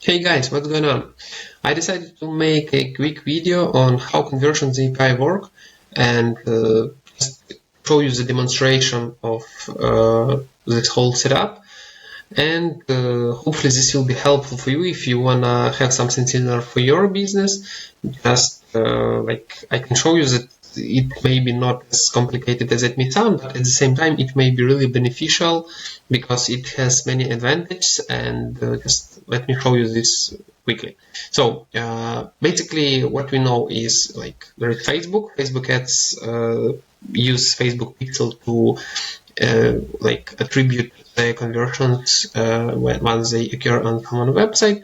Hey guys, what's going on? I decided to make a quick video on how conversions API work and just show you the demonstration of this whole setup. And hopefully this will be helpful for you if you wanna have something similar for your business. Just like I can show you that it may be not as complicated as it may sound, but at the same time it may be really beneficial because it has many advantages. And just let me show you this quickly. So basically what we know is like there is Facebook ads use Facebook pixel to like attribute the conversions once they occur on someone's website.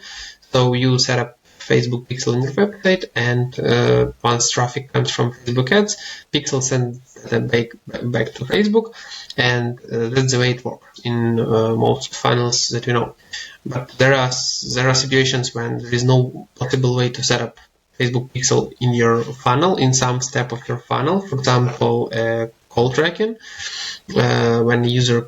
So you set up Facebook pixel in your website, and once traffic comes from Facebook ads, pixel sends them back to Facebook, and that's the way it works in most funnels that we know. But there are situations when there is no possible way to set up Facebook pixel in your funnel, in some step of your funnel. For example, call tracking. When the user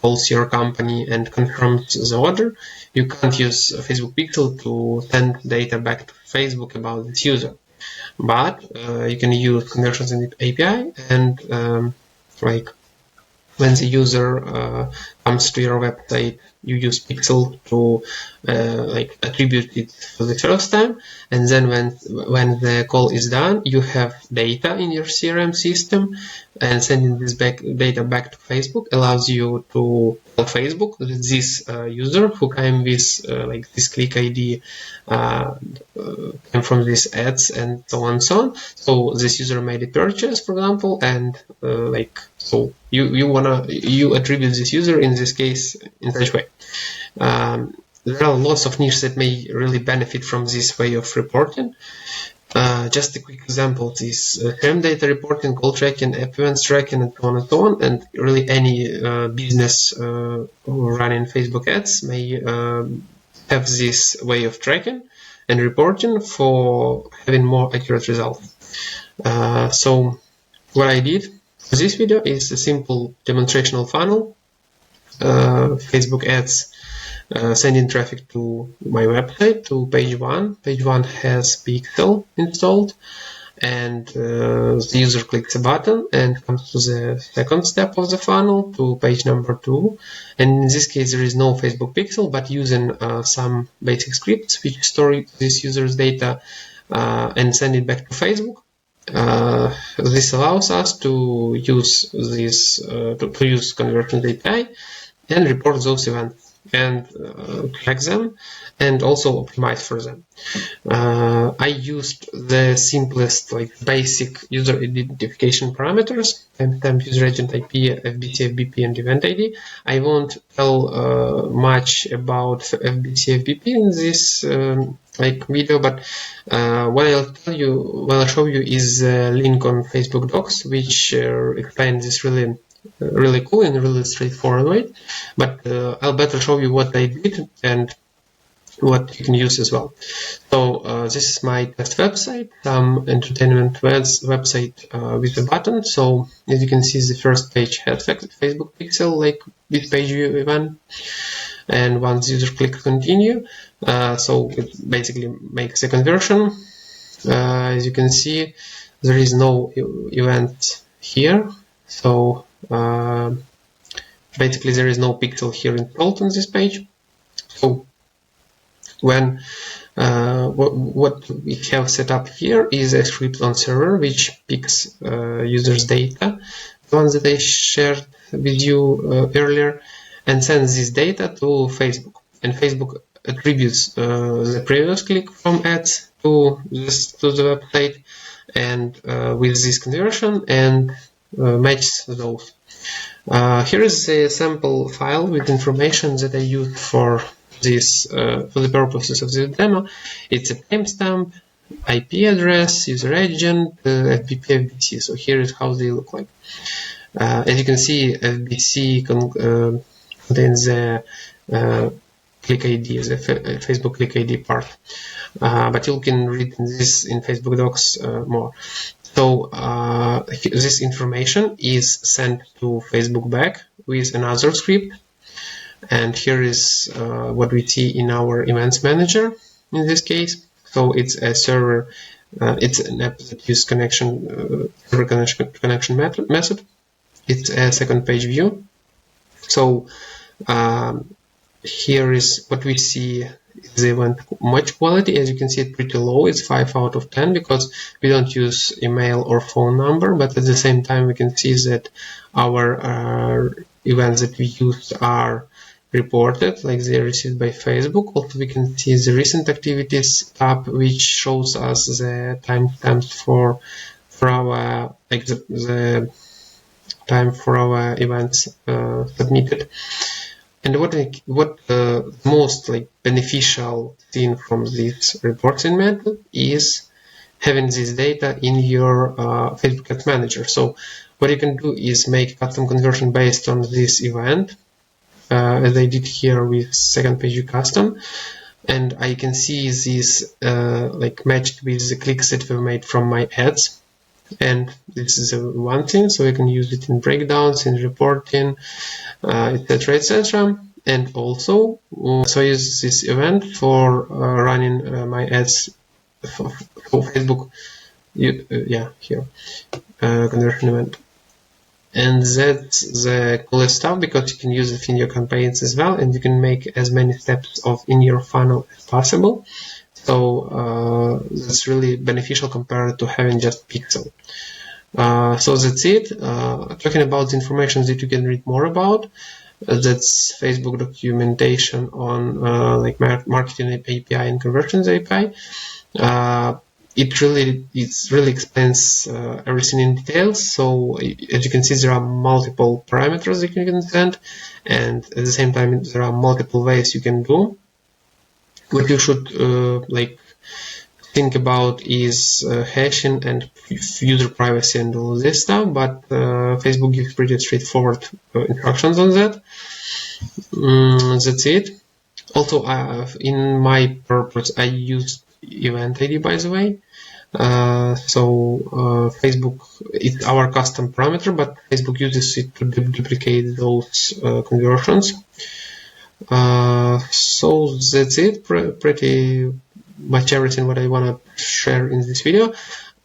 calls your company and confirms the order, you can't use Facebook pixel to send data back to Facebook about this user. But you can use conversions in the API, and like when the user comes to your website, you use pixel to like attribute it for the first time, and then when the call is done, you have data in your CRM system, and sending this data back to Facebook allows you to tell Facebook that this user who came with like this click ID came from these ads and so on and so on. So this user made a purchase, for example, and like so you attribute this user in this case in such way. There are lots of niches that may really benefit from this way of reporting. Just a quick example is term data reporting, call tracking, app events tracking, and so on and so on. And really any business running Facebook ads may have this way of tracking and reporting for having more accurate results. So what I did for this video is a simple demonstrational funnel. Facebook ads sending traffic to my website, to page 1. Page 1 has pixel installed, and the user clicks a button and comes to the second step of the funnel, to page number 2. And in this case there is no Facebook pixel, but using some basic scripts which store this user's data and send it back to Facebook. This allows us to use this to use conversions API and report those events and track them and also optimize for them. I used the simplest, like basic user identification parameters: timestamp, user agent IP, FBC, FBP, and event ID. I won't tell much about FBC, FBP in this like video, but what I'll tell you, what I'll show you is a link on Facebook Docs, which explains this really cool and really straightforward way. But I'll better show you what I did and what you can use as well. So this is my test website, some entertainment website with a button. So as you can see, the first page has Facebook pixel, like with page event, and once user clicks continue, so it basically makes a conversion. As you can see, there is no event here, so basically there is no pixel here installed on this page. So when what we have set up here is a script on server which picks users data, the ones that I shared with you earlier, and sends this data to Facebook, and Facebook attributes the previous click from ads to the website and with this conversion and matches those. Here is a sample file with information that I used for this for the purposes of this demo. It's a timestamp, IP address, user agent, FBP, FBC. So here is how they look like. As you can see, FBC contains the click ID, the Facebook click ID part, but you can read this in Facebook Docs more. So this information is sent to Facebook back with another script And here is what we see in our events manager in this case. So it's a server, it's an app that uses server connection method. It's a second page view. So here is what we see. The event match quality, as you can see, it's pretty low. It's 5 out of 10 because we don't use email or phone number, but at the same time we can see that our events that we use are reported, like they are received by Facebook. Also, we can see the recent activities tab, which shows us the timestamps for our the time for our events submitted. And what the most beneficial thing from this reporting method is having this data in your Facebook Ads Manager. So what you can do is make custom conversion based on this event, as I did here with second page view custom, and I can see this matched with the clicks that were made from my ads. And this is one thing, so you can use it in breakdowns, in reporting, etc., etc. And also, so I use this event for running my ads for Facebook. Here, conversion event. And that's the coolest stuff because you can use it in your campaigns as well, and you can make as many steps in your funnel as possible. So that's really beneficial compared to having just pixel. So that's it. Talking about the information that you can read more about, that's Facebook documentation on marketing API and conversions API. It really explains everything in details. So as you can see, there are multiple parameters that you can send, and at the same time there are multiple ways you can do. What you should think about is hashing and user privacy and all this stuff, but Facebook gives pretty straightforward instructions on that. That's it. Also, in my purpose, I used event ID, by the way. Facebook, it's our custom parameter, but Facebook uses it to duplicate those conversions. So that's it. Pretty much everything what I want to share in this video.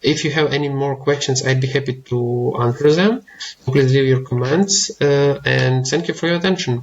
If you have any more questions, I'd be happy to answer them. So please leave your comments, and thank you for your attention.